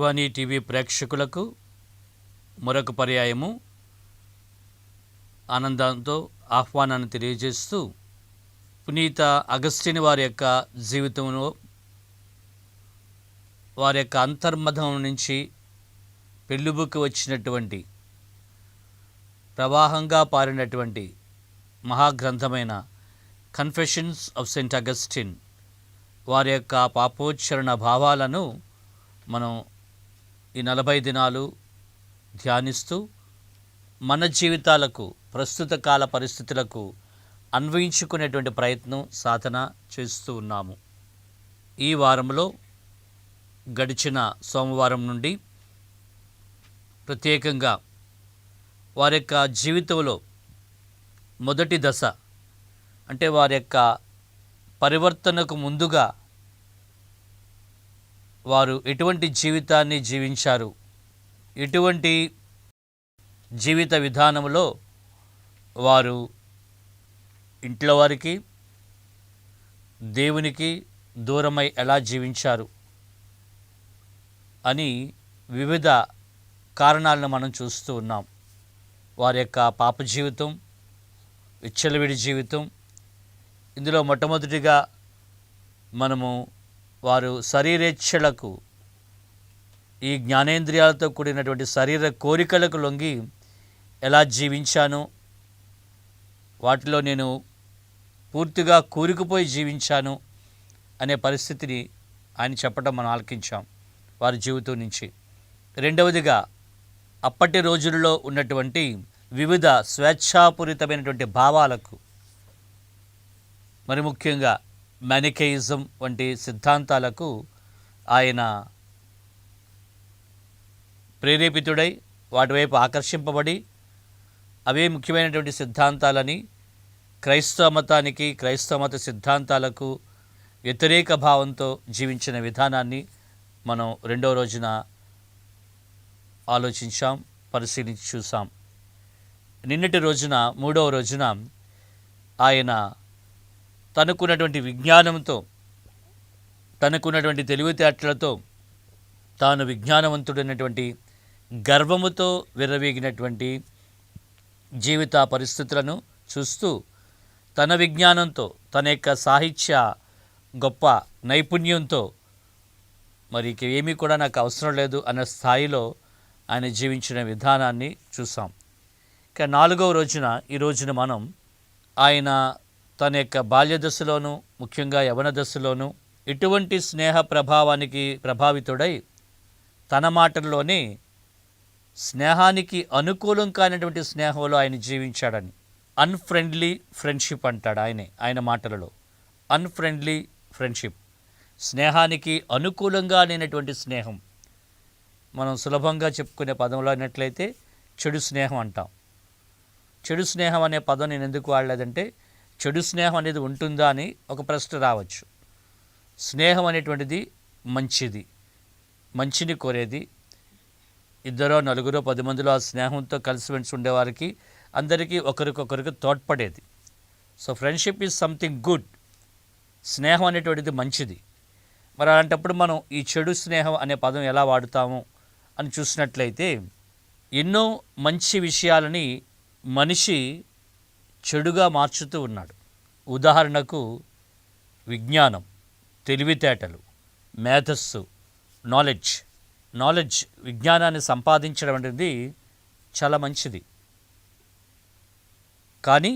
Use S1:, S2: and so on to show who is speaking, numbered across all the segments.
S1: Satyavani TV ప్రేక్షకులకు మరొక పర్యాయము ఆనందంతో ఆహ్వానాన్ని తెలియజేస్తూ పునీత అగస్టిన్ వారి యొక్క జీవితంలో వారి యొక్క అంతర్మథం నుంచి పెళ్ళుబుకి వచ్చినటువంటి ప్రవాహంగా పారినటువంటి మహాగ్రంథమైన కన్ఫెషన్స్ ఆఫ్ సెయింట్ అగస్టిన్ వారి యొక్క పాపోచ్చరణ భావాలను మనం ఈ 40 దినాలు ధ్యానిస్తూ మన జీవితాలకు ప్రస్తుత కాల పరిస్థితులకు అన్వయించుకునేటువంటి ప్రయత్నం సాధన చేస్తూ ఉన్నాము. ఈ వారంలో గడిచిన సోమవారం నుండి ప్రత్యేకంగా వారి యొక్క జీవితంలో మొదటి దశ అంటే వారి యొక్క పరివర్తనకు ముందుగా వారు ఎటువంటి జీవితాన్ని జీవించారు, ఎటువంటి జీవిత విధానంలో వారు ఇంట్లో వారికి దేవునికి దూరమై ఎలా జీవించారు అని వివిధ కారణాలను మనం చూస్తూ ఉన్నాం. వారి యొక్క పాప జీవితం, విచ్చలవిడి జీవితం, ఇందులో మొట్టమొదటిగా మనము వారు శరీరేచ్ఛలకు, ఈ జ్ఞానేంద్రియాలతో కూడినటువంటి శరీర కోరికలకు లొంగి ఎలా జీవించాను, వాటిలో నేను పూర్తిగా కూరుకుపోయి జీవించాను అనే పరిస్థితిని ఆయన చెప్పడం మనం ఆలకించాం వారి జీవితం నుంచి. రెండవదిగా అప్పటి రోజుల్లో ఉన్నటువంటి వివిధ స్వేచ్ఛాపూరితమైనటువంటి భావాలకు, మరి ముఖ్యంగా మ్యానికేయిజం వంటి సిద్ధాంతాలకు ఆయన ప్రేరేపితుడై వాటి వైపు ఆకర్షింపబడి అవే ముఖ్యమైనటువంటి సిద్ధాంతాలని క్రైస్తవ మతానికి, క్రైస్తవ మత సిద్ధాంతాలకు వ్యతిరేక భావంతో జీవించిన విధానాన్ని మనం రెండవ రోజున ఆలోచించాం, పరిశీలించి చూసాం. నిన్నటి రోజున మూడవ రోజున ఆయన తనకున్నటువంటి విజ్ఞానంతో, తనకున్నటువంటి తెలివితేటలతో, తాను విజ్ఞానవంతుడైనటువంటి గర్వముతో విర్రవీగినటువంటి జీవిత పరిస్థితులను చూస్తూ తన విజ్ఞానంతో, తన యొక్క సాహిత్య గొప్ప నైపుణ్యంతో మరి ఏమీ కూడా నాకు అవసరం లేదు అన్న స్థాయిలో ఆయన జీవించిన విధానాన్ని చూసాం. ఇక నాలుగవ రోజున ఈ రోజున మనం ఆయన తన యొక్క బాల్య దశలోనూ, ముఖ్యంగా యవన దశలోనూ ఇటువంటి స్నేహ ప్రభావానికి ప్రభావితుడై తన మాటల్లోనే స్నేహానికి అనుకూలం కానిటువంటి స్నేహంలో ఆయన జీవించాడని, అన్ఫ్రెండ్లీ ఫ్రెండ్షిప్ అంటాడు ఆయన మాటలలో. అన్ఫ్రెండ్లీ ఫ్రెండ్షిప్, స్నేహానికి అనుకూలంగా లేనటువంటి స్నేహం. మనం సులభంగా చెప్పుకునే పదంలో అయినట్లయితే చెడు స్నేహం అంటాం. చెడు స్నేహం అనే పదం నేను ఎందుకు వాడలేదంటే, చెడు స్నేహం అనేది ఉంటుందా అని ఒక ప్రశ్న రావచ్చు. స్నేహం అనేటువంటిది మంచిది, మంచిని కోరేది. ఇద్దరో నలుగురో 10 మందిలో ఆ స్నేహంతో కలిసిమెలిసి ఉండేవారికి అందరికీ ఒకరికొకరికి తోడ్పడేది. So friendship is something good. స్నేహం అనేటువంటిది మంచిది. మరి అలాంటప్పుడు మనం ఈ చెడు స్నేహం అనే పదం ఎలా వాడుతాము అని చూసినట్లయితే, ఎన్నో మంచి విషయాలని మనిషి చెడుగా మార్చుతూ ఉన్నాడు. ఉదాహరణకు విజ్ఞానం, తెలివితేటలు, మేధస్సు, నాలెడ్జ్ విజ్ఞానాన్ని సంపాదించడం అనేది చాలా మంచిది. కానీ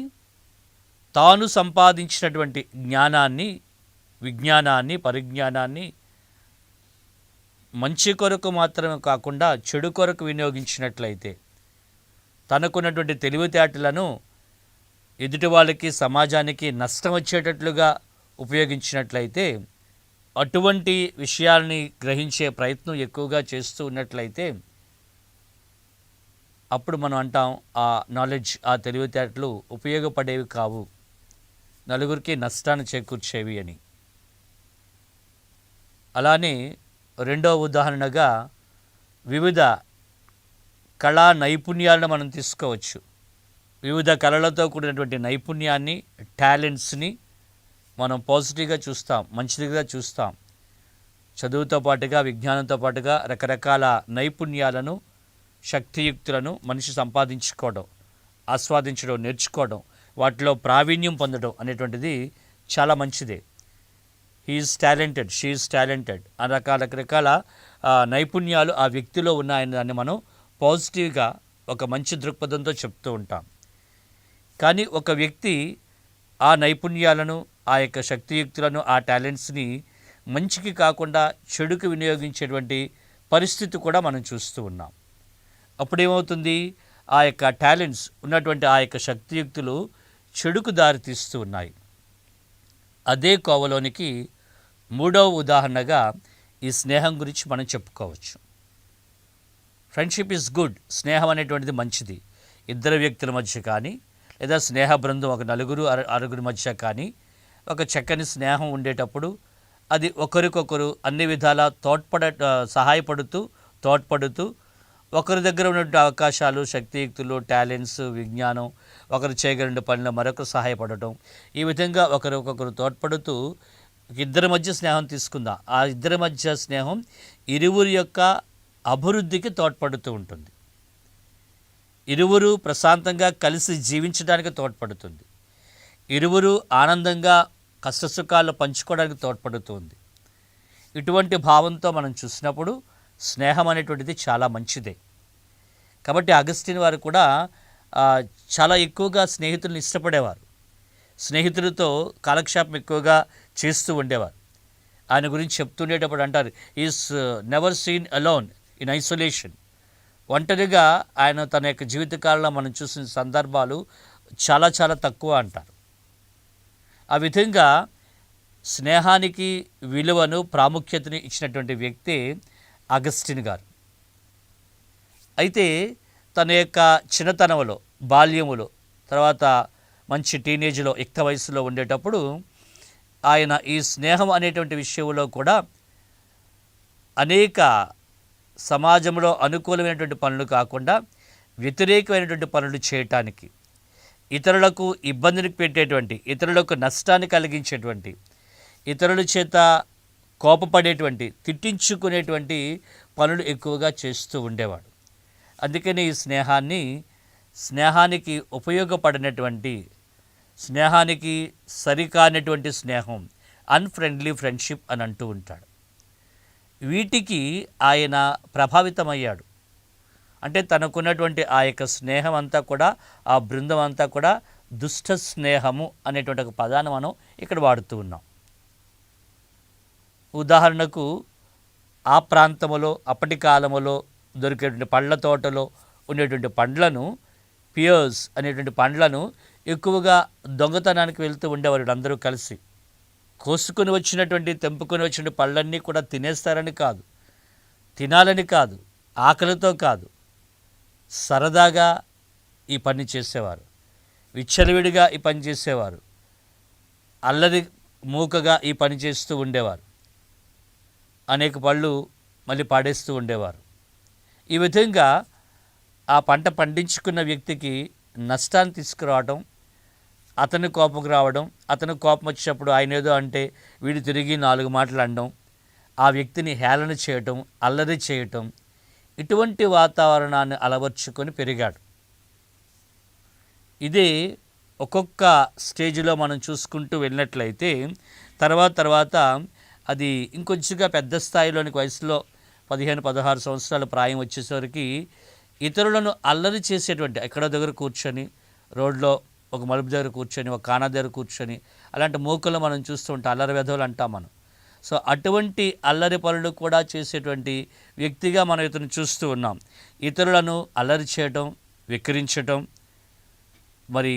S1: తాను సంపాదించినటువంటి జ్ఞానాన్ని, విజ్ఞానాన్ని, పరిజ్ఞానాన్ని మంచి కొరకు మాత్రమే కాకుండా చెడు కొరకు వినియోగించినట్లయితే, తనకున్నటువంటి తెలివితేటలను ఎదుటి వాళ్ళకి, సమాజానికి నష్టం వచ్చేటట్లుగా ఉపయోగించినట్లయితే, అటువంటి విషయాల్ని గ్రహించే ప్రయత్నం ఎక్కువగా చేస్తూ ఉన్నట్లయితే, అప్పుడు మనం అంటాం ఆ నాలెడ్జ్, ఆ తెలివితేటలు ఉపయోగపడేవి కావు, నలుగురికి నష్టాన్ని చేకూర్చేవి అని. అలానే రెండవ ఉదాహరణగా వివిధ కళా నైపుణ్యాలను మనం తీసుకోవచ్చు. వివిధ కళలతో కూడినటువంటి నైపుణ్యాన్ని, టాలెంట్స్ని మనం పాజిటివ్గా చూస్తాం, మంచిదిగా చూస్తాం. చదువుతో పాటుగా విజ్ఞానంతో పాటుగా రకరకాల నైపుణ్యాలను శక్తియుక్తులను మనిషి సంపాదించుకోవడం, ఆస్వాదించడం, నేర్చుకోవడం, వాటిలో ప్రావీణ్యం పొందడం అనేటువంటిది చాలా మంచిదే. హీఈస్ టాలెంటెడ్, షీఈస్ టాలెంటెడ్ ఆ రకరకాల నైపుణ్యాలు ఆ వ్యక్తిలో ఉన్నాయని దాన్ని మనం పాజిటివ్గా ఒక మంచి దృక్పథంతో చెప్తూ ఉంటాం. కానీ ఒక వ్యక్తి ఆ నైపుణ్యాలను, ఆ యొక్క శక్తియుక్తులను, ఆ టాలెంట్స్ని మంచికి కాకుండా చెడుకు వినియోగించేటువంటి పరిస్థితి కూడా మనం చూస్తూ ఉన్నాం. అప్పుడేమవుతుంది, ఆ యొక్క టాలెంట్స్ ఉన్నటువంటి ఆ యొక్క శక్తియుక్తులు చెడుకు దారితీస్తూ ఉన్నాయి. అదే కోవలోనికి మూడవ ఉదాహరణగా ఈ స్నేహం గురించి మనం చెప్పుకోవచ్చు. Friendship is good. స్నేహం అనేటువంటిది మంచిది. ఇద్దరు వ్యక్తుల మధ్య కానీ, లేదా స్నేహ బృందం ఒక నలుగురు ఆరుగురి మధ్య కానీ ఒక చక్కని స్నేహం ఉండేటప్పుడు అది ఒకరికొకరు అన్ని విధాలా సహాయపడుతూ తోడ్పడుతూ ఒకరి దగ్గర ఉన్నటువంటి అవకాశాలు, శక్తియుక్తులు, టాలెంట్స్, విజ్ఞానం, ఒకరు చేయగలిగిన పనిలో మరొకరు సహాయపడటం, ఈ విధంగా ఒకరికొకరు తోడ్పడుతూ ఇద్దరి మధ్య స్నేహం తీసుకుందాం. ఆ ఇద్దరి మధ్య స్నేహం ఇరువురి యొక్క అభివృద్ధికి తోడ్పడుతూ ఉంటుంది. ఇరువురు ప్రశాంతంగా కలిసి జీవించడానికి తోడ్పడుతుంది. ఇరువురు ఆనందంగా కష్టసుఖాలు పంచుకోవడానికి తోడ్పడుతుంది. ఇటువంటి భావంతో మనం చూసినప్పుడు స్నేహం అనేటువంటిది చాలా మంచిదే. కాబట్టి అగస్టిన్ వారు కూడా చాలా ఎక్కువగా స్నేహితులను ఇష్టపడేవారు. స్నేహితులతో కాలక్షేపం ఎక్కువగా చేస్తూ ఉండేవారు. ఆయన గురించి చెప్తుండేటప్పుడు అంటారు, is never seen alone in isolation. ఒంటరిగా ఆయన తన యొక్క జీవితకాలంలో మనం చూసిన సందర్భాలు చాలా చాలా తక్కువ అంటారు. ఆ విధంగా స్నేహానికి విలువను, ప్రాముఖ్యతను ఇచ్చినటువంటి వ్యక్తి అగస్టిన్ గారు. అయితే తన యొక్క చిన్నతనంలో, బాల్యములో, తర్వాత మంచి టీనేజ్లో, యుక్త వయసులో ఉండేటప్పుడు ఆయన ఈ స్నేహం అనేటువంటి విషయంలో కూడా అనేక సమాజంలో అనుకూలమైనటువంటి పనులు కాకుండా వ్యతిరేకమైనటువంటి పనులు చేయటానికి, ఇతరులకు ఇబ్బందిని పెట్టేటువంటి, ఇతరులకు నష్టాన్ని కలిగించేటువంటి, ఇతరుల చేత కోపపడేటువంటి, తిట్టించుకునేటువంటి పనులు ఎక్కువగా చేస్తూ ఉండేవాడు. అందుకని ఈ స్నేహానికి ఉపయోగపడినటువంటి, స్నేహానికి సరికానటువంటి స్నేహం, అన్ఫ్రెండ్లీ ఫ్రెండ్షిప్ అని అంటూ ఉంటాడు. వీటికి ఆయన ప్రభావితమయ్యాడు. అంటే తనకున్నటువంటి ఆ యొక్క స్నేహం అంతా కూడా, ఆ బృందం అంతా కూడా దుష్ట స్నేహము అనేటువంటి ఒక పదాన్ని మనం ఇక్కడ వాడుతూ ఉన్నాం. ఉదాహరణకు ఆ ప్రాంతములో, అప్పటి కాలములో దొరికేటువంటి పళ్ళ తోటలో ఉండేటువంటి పండ్లను, పియర్స్ అనేటువంటి పండ్లను ఎక్కువగా దొంగతనానికి వెళ్తూ ఉండేవారు అందరూ కలిసి. కోసుకొని వచ్చినటువంటి, తెంపుకొని వచ్చిన పళ్ళన్నీ కూడా తినేస్తారని కాదు, తినాలని కాదు, ఆకలితో కాదు, సరదాగా ఈ పని చేసేవారు. విచ్చలవిడిగా ఈ పని చేసేవారు. అల్లరి మూకగా ఈ పని చేస్తూ ఉండేవారు. అనేక పళ్ళు మళ్ళీ పాడేస్తూ ఉండేవారు. ఈ విధంగా ఆ పంట పండించుకున్న వ్యక్తికి నష్టాన్ని తీసుకురావడం, అతని కోపం రావడం, అతను కోపం వచ్చినప్పుడు ఆయన ఏదో అంటే వీడు తిరిగి 4 మాటలు అనడం, ఆ వ్యక్తిని హేళన చేయటం, అల్లరి చేయటం, ఇటువంటి వాతావరణాన్ని అలవర్చుకొని పెరిగాడు. ఇదే ఒక్కొక్క స్టేజ్లో మనం చూసుకుంటూ వెళ్ళినట్లయితే తర్వాత అది ఇంకొంచెంగా పెద్ద స్థాయిలోనికి వయసులో 15-16 సంవత్సరాల ప్రాయం వచ్చేసరికి ఇతరులను అల్లరి చేసేటువంటి, ఎక్కడో దగ్గర కూర్చొని, రోడ్లో ఒక మలుపు దగ్గర కూర్చొని, ఒక కానా దగ్గర కూర్చొని, అలాంటి మూకలు మనం చూస్తూ ఉంటాం. అల్లరి వెధవలు అంటాం మనం. సో అటువంటి అల్లరి పనులు కూడా చేసేటువంటి వ్యక్తిగా మనం ఇతను చూస్తూ ఉన్నాం. ఇతరులను అల్లరి చేయటం, వెక్కిరించటం, మరి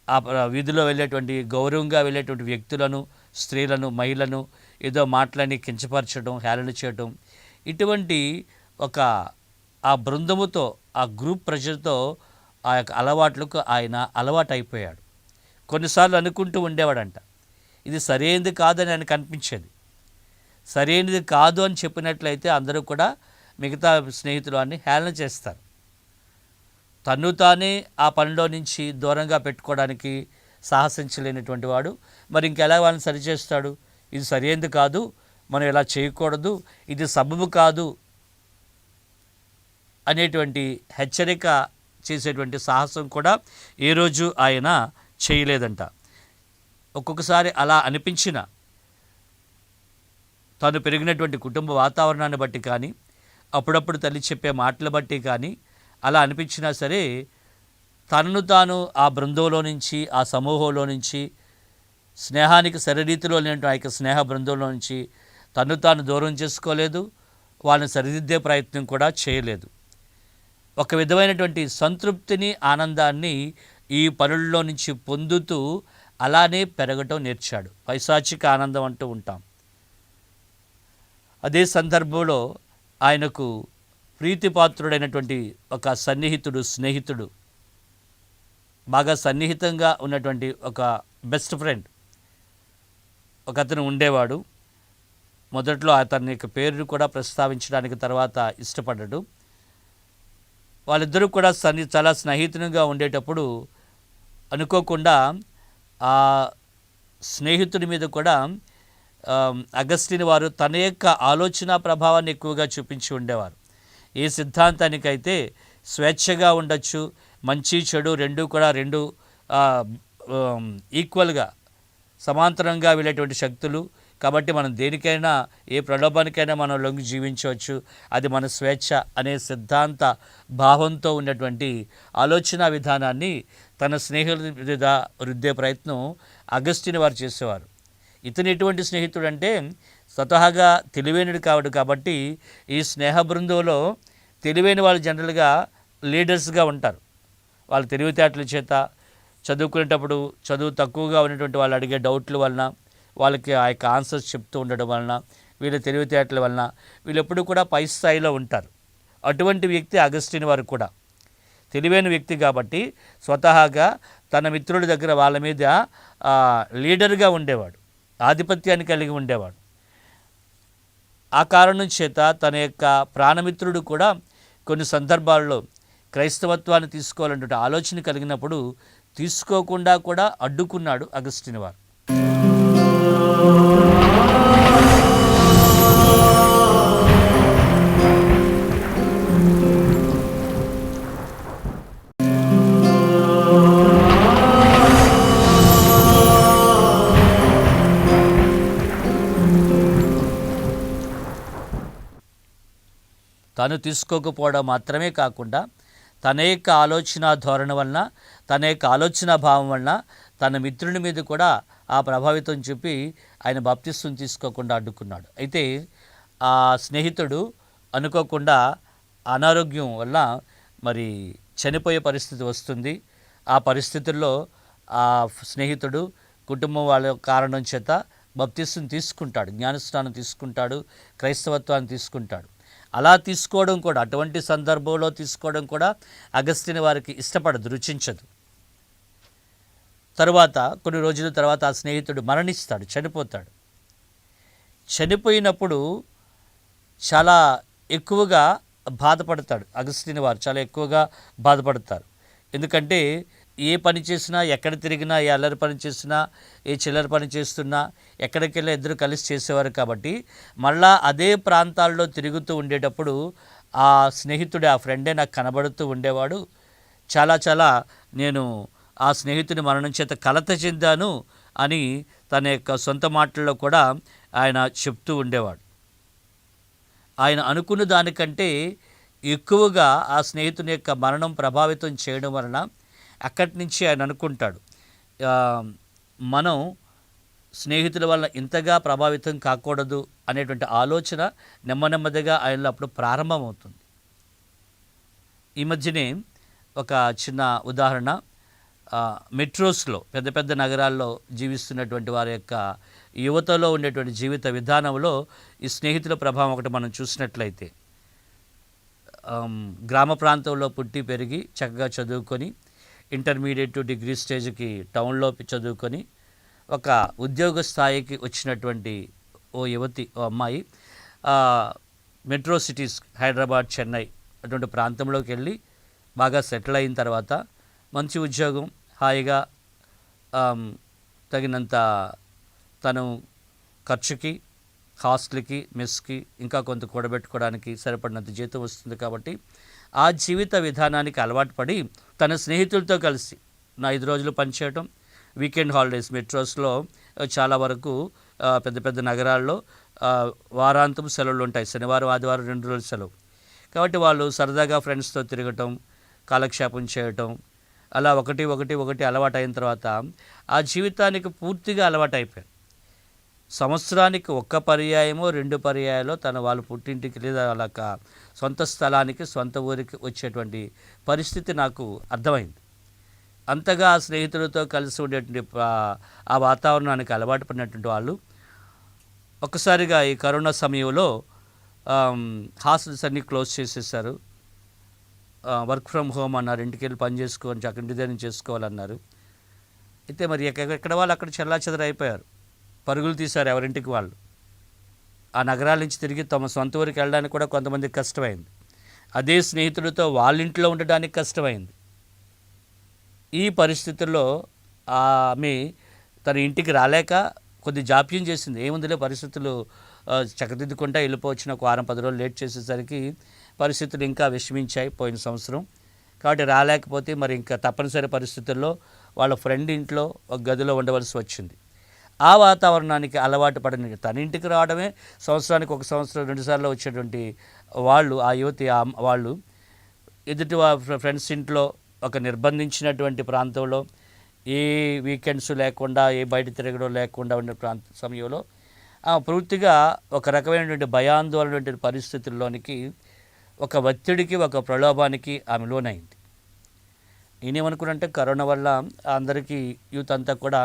S1: ఆ వీధిలో వెళ్ళేటువంటి, గౌరవంగా వెళ్ళేటువంటి వ్యక్తులను, స్త్రీలను, మహిళలను ఏదో మాటలని కించపరచడం, హేళన చేయటం, ఇటువంటి ఆ బృందముతో, ఆ గ్రూప్ ప్రెషర్తో ఆ యొక్క అలవాట్లకు ఆయన అలవాటు అయిపోయాడు. కొన్నిసార్లు అనుకుంటూ ఉండేవాడంట, ఇది సరైనది కాదని ఆయనకు అనిపించేది. సరైనది కాదు అని చెప్పినట్లయితే అందరూ కూడా మిగతా స్నేహితులు అన్ని హేళన చేస్తారు. తను తానే ఆ పనిలో నుంచి దూరంగా పెట్టుకోవడానికి సాహసించలేనటువంటి వాడు మరి ఇంకెలా వాళ్ళని సరిచేస్తాడు? ఇది సరైనది కాదు, మనం ఇలా చేయకూడదు, ఇది సబబు కాదు అనేటువంటి హెచ్చరిక చేసేటువంటి సాహసం కూడా ఏ రోజు ఆయన చేయలేదంట. ఒక్కొక్కసారి అలా అనిపించిన తాను పెరిగినటువంటి కుటుంబ వాతావరణాన్ని బట్టి కానీ, అప్పుడప్పుడు తల్లి చెప్పే మాటలు బట్టి కానీ అలా అనిపించినా సరే, తనను తాను ఆ బృందంలో నుంచి, ఆ సమూహంలో నుంచి, స్నేహానికి సరిరీతిలో లేనటువంటి ఆ యొక్క స్నేహ బృందంలో నుంచి తను తాను దూరం చేసుకోలేదు, వాళ్ళని సరిదిద్దే ప్రయత్నం కూడా చేయలేదు. ఒక విధమైనటువంటి సంతృప్తిని, ఆనందాన్ని ఈ పనుల్లో నుంచి పొందుతూ అలానే పెరగటం నేర్చాడు. పైశాచిక ఆనందం అంటూ ఉంటాం. అదే సందర్భంలో ఆయనకు ప్రీతిపాత్రుడైనటువంటి ఒక స్నేహితుడు, బాగా సన్నిహితంగా ఉన్నటువంటి ఒక బెస్ట్ ఫ్రెండ్ ఒక అతను ఉండేవాడు. మొదట్లో అతని యొక్క పేరును కూడా ప్రస్తావించడానికి తర్వాత ఇష్టపడ్డాడు. వాళ్ళిద్దరూ కూడా చాలా స్నేహితునిగా ఉండేటప్పుడు అనుకోకుండా ఆ స్నేహితుడి మీద కూడా అగస్టిన్ వారు తన యొక్క ఆలోచన ప్రభావాన్ని ఎక్కువగా చూపించి ఉండేవారు. ఏ సిద్ధాంతానికైతే స్వేచ్ఛగా ఉండొచ్చు, మంచి చెడు రెండు ఈక్వల్గా సమాంతరంగా వెళ్ళేటువంటి శక్తులు, కాబట్టి మనం దేనికైనా, ఏ ప్రలోభానికైనా మనం లొంగి జీవించవచ్చు, అది మన స్వేచ్ఛ అనే సిద్ధాంత భావంతో ఉన్నటువంటి ఆలోచన విధానాన్ని తన స్నేహితుల మీద రుద్దే ప్రయత్నం అగస్టిన్ వారు చేసేవారు. ఇతను ఎటువంటి స్నేహితుడు అంటే స్వతహాగా తెలివైనడు కావడు. కాబట్టి ఈ స్నేహ బృందంలో తెలివైన వాళ్ళు జనరల్గా లీడర్స్గా ఉంటారు. వాళ్ళ తెలివితేటల చేత, చదువుకునేటప్పుడు చదువు తక్కువగా ఉన్నటువంటి వాళ్ళు అడిగే డౌట్ల వలన, వాళ్ళకి ఆ యొక్క ఆన్సర్స్ చెప్తూ ఉండడం వలన, వీళ్ళ తెలివితేటల వలన వీళ్ళు ఎప్పుడు కూడా పై స్థాయిలో ఉంటారు. అటువంటి వ్యక్తి అగస్టిన్ వారు కూడా తెలివైన వ్యక్తి కాబట్టి స్వతహాగా తన మిత్రుల దగ్గర వాళ్ళ మీద లీడర్గా ఉండేవాడు, ఆధిపత్యాన్ని కలిగి ఉండేవాడు. ఆ కారణం చేత తన యొక్క ప్రాణమిత్రుడు కూడా కొన్ని సందర్భాల్లో క్రైస్తవత్వాన్ని తీసుకోవాలనే ఆలోచన కలిగినప్పుడు తీసుకోకుండా కూడా అడ్డుకున్నాడు అగస్టిన్ వారు. తను తీసుకోకపోవడం మాత్రమే కాకుండా తన యొక్క ఆలోచన ధోరణి వలన, తన యొక్క ఆలోచన భావం వలన తన మిత్రుని మీద కూడా ఆ ప్రభావితం చూపి ఆయన బాప్తిస్వం తీసుకోకుండా అడ్డుకున్నాడు. అయితే ఆ స్నేహితుడు అనుకోకుండా అనారోగ్యం వల్ల మరి చనిపోయే పరిస్థితి వస్తుంది. ఆ పరిస్థితుల్లో ఆ స్నేహితుడు కుటుంబం వాళ్ళ కారణం చేత బాప్తిస్వం తీసుకుంటాడు, జ్ఞానస్నానం తీసుకుంటాడు, క్రైస్తవత్వాన్ని తీసుకుంటాడు. అలా తీసుకోవడం కూడా, అటువంటి సందర్భంలో తీసుకోవడం కూడా అగస్టిన్ వారికి ఇష్టపడదు, రుచించదు. తరువాత కొన్ని రోజుల తర్వాత ఆ స్నేహితుడు మరణిస్తాడు, చనిపోతాడు. చనిపోయినప్పుడు చాలా ఎక్కువగా బాధపడతాడు అగస్టిన్ వారు, చాలా ఎక్కువగా బాధపడతారు. ఎందుకంటే ఏ పని చేసినా, ఎక్కడ తిరిగినా, ఏ అల్లరి పని చేసినా, ఏ చిల్లర పని చేస్తున్నా, ఎక్కడికి వెళ్ళి ఇద్దరు కలిసి చేసేవారు. కాబట్టి మళ్ళా అదే ప్రాంతాల్లో తిరుగుతూ ఉండేటప్పుడు ఆ స్నేహితుడు, ఆ ఫ్రెండే నాకు కనబడుతూ ఉండేవాడు. చాలా నేను ఆ స్నేహితుని మరణం చేత కలత చెందాను అని తన యొక్క సొంత మాటల్లో కూడా ఆయన చెప్తూ ఉండేవాడు. ఆయన అనుకున్న దానికంటే ఎక్కువగా ఆ స్నేహితుని యొక్క మరణం ప్రభావితం చేయడం వలన అక్కడి నుంచి ఆయన అనుకుంటాడు, మనం స్నేహితుల వల్ల ఇంతగా ప్రభావితం కాకూడదు అనేటువంటి ఆలోచన నెమ్మదిగా ఆయనలో అప్పుడు ప్రారంభమవుతుంది. ఈ మధ్యనే ఒక చిన్న ఉదాహరణ, మెట్రోస్లో, పెద్ద పెద్ద నగరాల్లో జీవిస్తున్నటువంటి వారి యొక్క యువతలో ఉండేటువంటి జీవిత విధానంలో ఈ స్నేహితుల ప్రభావం ఒకటి మనం చూసినట్లయితే, గ్రామ ప్రాంతంలో పుట్టి పెరిగి చక్కగా చదువుకొని ఇంటర్మీడియట్ టు డిగ్రీ స్టేజ్కి టౌన్లో చదువుకొని ఒక ఉద్యోగ స్థాయికి వచ్చినటువంటి ఓ యువతి, ఓ అమ్మాయి మెట్రో సిటీస్, హైదరాబాద్, చెన్నై అటువంటి ప్రాంతంలోకి వెళ్ళి బాగా సెటిల్ అయిన తర్వాత మంచి ఉద్యోగం, హాయిగా తగినంత తను ఖర్చుకి హాస్టల్కి, మెస్కి ఇంకా కొంత కూడబెట్టుకోవడానికి సరిపడినంత జీతం వస్తుంది. కాబట్టి ఆ జీవిత విధానానికి అలవాటు పడి తన స్నేహితులతో కలిసి 5 రోజులు పనిచేయటం, వీకెండ్ హాలిడేస్ మెట్రోస్లో చాలా వరకు పెద్ద పెద్ద నగరాల్లో వారాంతం సెలవులు ఉంటాయి. శనివారం, ఆదివారం 2 రోజులు సెలవు. కాబట్టి వాళ్ళు సరదాగా ఫ్రెండ్స్తో తిరగటం, కాలక్షేపం చేయటం, అలా ఒకటి అలవాటు అయిన తర్వాత ఆ జీవితానికి పూర్తిగా అలవాటు అయిపోయారు. సంవత్సరానికి 1 పర్యాయమో 2 పర్యాయాలో వాళ్ళ పుట్టింటికి లేదా వాళ్ళ సొంత స్థలానికి, సొంత ఊరికి వచ్చేటువంటి పరిస్థితి నాకు అర్థమైంది. అంతగా ఆ స్నేహితులతో కలిసి ఉండేటువంటి ఆ వాతావరణానికి అలవాటు పడినటువంటి వాళ్ళు ఒక్కసారిగా ఈ కరోనా సమయంలో హాస్టల్స్ అన్నీ క్లోజ్ చేసేసారు. వర్క్ ఫ్రమ్ హోమ్ అన్నారు. ఇంటికి వెళ్ళి పని చేసుకోవాలి, అక్కడ ఇంటి దగ్గర చేసుకోవాలన్నారు. అయితే మరి ఎక్కడ వాళ్ళు అక్కడ చెల్లాచెదరు అయిపోయారు. పరుగులు తీశారు ఎవరింటికి వాళ్ళు. ఆ నగరాల నుంచి తిరిగి తమ సొంత ఊరికి వెళ్ళడానికి కూడా కొంతమందికి కష్టమైంది. అదే స్నేహితులతో వాళ్ళ ఇంట్లో ఉండడానికి కష్టమైంది. ఈ పరిస్థితుల్లో ఆమె తన ఇంటికి రాలేక కొద్ది జాప్యం చేసింది. ఏముందిలే పరిస్థితులు చక్కదిద్దుకుంటా వెళ్ళిపోవచ్చిన, ఒక 10 రోజులు లేట్ చేసేసరికి పరిస్థితులు ఇంకా విషమించాయి పోయిన సంవత్సరం. కాబట్టి రాలేకపోతే మరి ఇంకా తప్పనిసరి పరిస్థితుల్లో వాళ్ళ ఫ్రెండ్ ఇంట్లో ఒక గదిలో ఉండవలసి వచ్చింది. ఆ వాతావరణానికి అలవాటు పడిన తన ఇంటికి రావడమే సంవత్సరానికి 1 సంవత్సరం 2 సార్లు వచ్చేటువంటి వాళ్ళు, ఆ యువతి వాళ్ళు ఎదుటి ఫ్రెండ్స్ ఇంట్లో ఒక నిర్బంధించినటువంటి ప్రాంతంలో ఏ వీకెండ్స్ లేకుండా, ఏ బయట తిరగడం లేకుండా ఉండే సమయంలో పూర్తిగా ఒక రకమైనటువంటి భయాందోళనటువంటి పరిస్థితుల్లోనికి, ఒక ఒత్తిడికి, ఒక ప్రలోభానికి ఆమె లోనైంది. నేనేమనుకున్నంటే కరోనా వల్ల అందరికీ యూత్ అంతా కూడా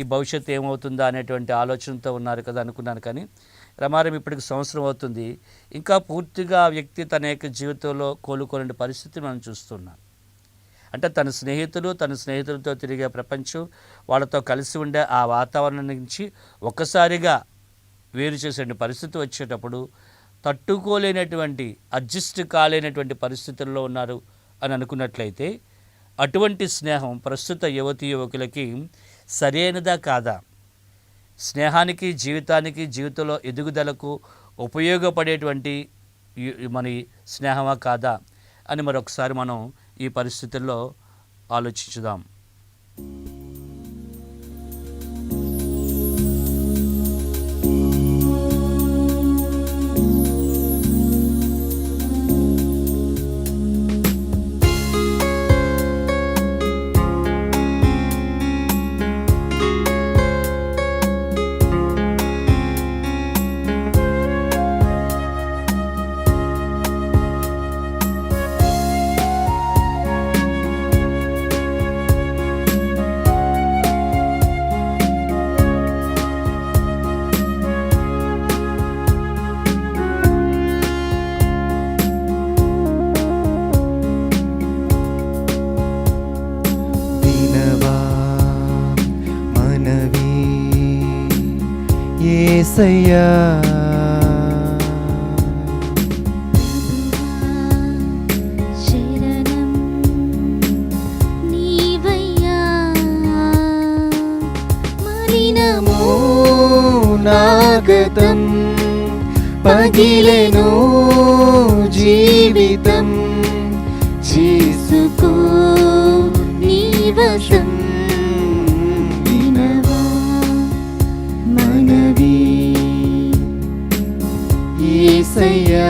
S1: ఈ భవిష్యత్తు ఏమవుతుందా అనేటువంటి ఆలోచనతో ఉన్నారు కదా అనుకున్నాను. కానీ రమారం ఇప్పటికి సంవత్సరం అవుతుంది, ఇంకా పూర్తిగా ఆ వ్యక్తి తన యొక్క జీవితంలో కోలుకోలేని పరిస్థితి మనం చూస్తున్నాం. అంటే తన స్నేహితులతో తిరిగే ప్రపంచం, వాళ్ళతో కలిసి ఉండే ఆ వాతావరణం నుంచి ఒక్కసారిగా వేరు చేసే పరిస్థితి వచ్చేటప్పుడు తట్టుకోలేనటువంటి, అడ్జస్ట్ కాలేనటువంటి పరిస్థితుల్లో ఉన్నారు అని అనుకున్నట్లయితే అటువంటి స్నేహం ప్రస్తుత యువతీ యువకులకి సరైనదా కాదా? స్నేహానికి, జీవితంలో ఎదుగుదలకు ఉపయోగపడేటువంటి మన స్నేహమా కాదా అని మరొకసారి మనం ఈ పరిస్థితుల్లో ఆలోచించుదాం.
S2: యేసయ్యా శరణం నీవయ్యా, మలినమో నాగతం, పగిలెను జీవితం, చేసుకో నీ వశం. యేసయ్యా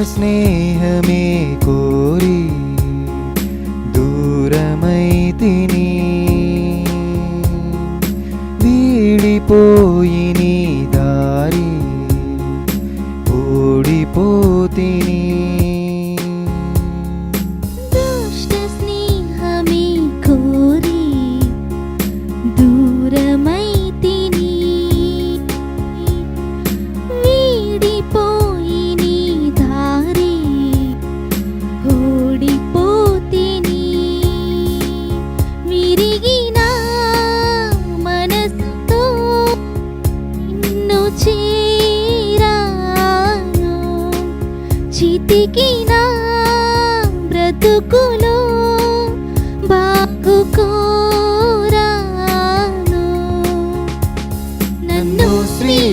S2: స్నేహమే కోరి దూరమైతిని, వీడిపోయి నీ దారి ఓడిపోతిని. దుష్ట స్నేహమే కోరి దూరమైతిని, వీడిపోయి నీ దారి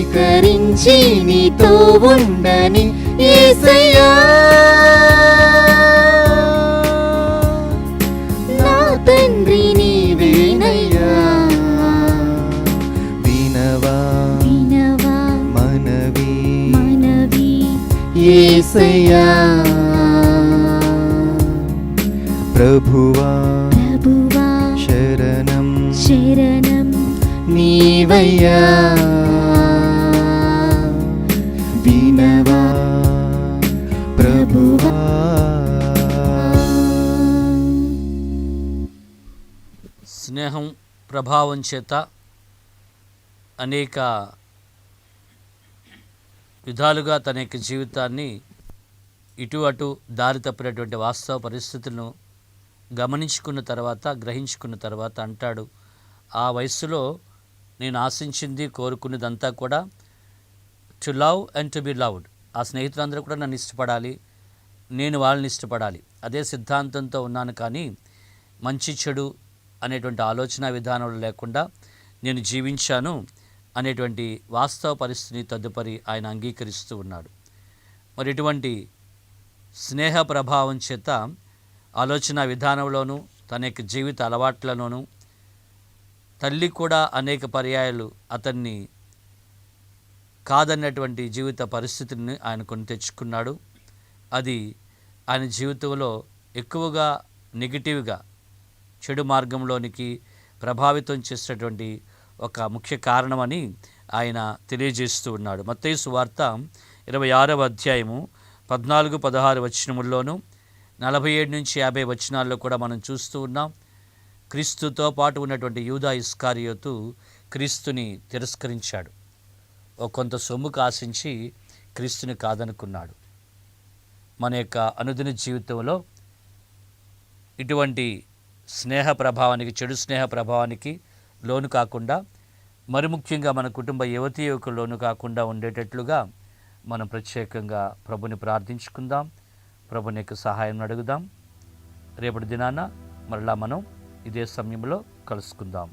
S2: అంగీకరించి నీతో ఉండని యేసయ్యా, నా తండ్రి నీవేనయ్యా.
S3: వినవా
S2: వినవా
S3: మనవి
S2: మనవి
S3: యేసయ్యా, ప్రభువా
S2: ప్రభువా
S3: శరణం
S2: శరణం
S3: నీవయ్యా. వినవా ప్రభువా.
S1: స్నేహం ప్రభావం చేత అనేక విధాలుగా తన యొక్క జీవితాన్ని ఇటు అటు దారి తప్పినటువంటి వాస్తవ పరిస్థితులను గమనించుకున్న తర్వాత, గ్రహించుకున్న తర్వాత అంటాడు, ఆ వయస్సులో నేను ఆశించింది, కోరుకున్నదంతా కూడా to love and to be loved. ఆ స్నేహితులందరూ కూడా నన్ను ఇష్టపడాలి, నేను వాళ్ళని ఇష్టపడాలి, అదే సిద్ధాంతంతో ఉన్నాను. కానీ మంచి చెడు అనేటువంటి ఆలోచన విధానంలో లేకుండా నేను జీవించాను అనేటువంటి వాస్తవ పరిస్థితిని తదుపరి ఆయన అంగీకరిస్తూ ఉన్నాడు. మరి ఇటువంటి స్నేహ ప్రభావం చేత ఆలోచన విధానంలోనూ తన యొక్క జీవిత అలవాట్లలోనూ తల్లి కూడా అనేక పర్యాయాలు అతన్ని కాదన్నటువంటి జీవిత పరిస్థితిని ఆయన కొని తెచ్చుకున్నాడు. అది ఆయన జీవితంలో ఎక్కువగా నెగిటివ్గా చెడు మార్గంలోనికి ప్రభావితం చేసేటువంటి ఒక ముఖ్య కారణమని ఆయన తెలియజేస్తూ ఉన్నాడు. మత్తయి సువార్త 26వ అధ్యాయము 14-16 వచనముల్లోనూ 47-50 వచనాల్లో కూడా మనం చూస్తూ ఉన్నాం. క్రీస్తుతో పాటు ఉన్నటువంటి యూదా ఇస్కారియోతు క్రీస్తుని తిరస్కరించాడు. కొంత సొమ్ముకు ఆశించి క్రీస్తుని కాదనుకున్నాడు. మన యొక్క అనుదిన జీవితంలో ఇటువంటి స్నేహ ప్రభావానికి, చెడు స్నేహ ప్రభావానికి లోను కాకుండా, మరి ముఖ్యంగా మన కుటుంబ యువతీ యువకులు లోను కాకుండా ఉండేటట్లుగా మనం ప్రత్యేకంగా ప్రభుని ప్రార్థించుకుందాం, ప్రభుని యొక్క సహాయం అడుగుదాం. రేపటి దినాన మరలా మనం ఇదే సమయంలో కలుసుకుందాం.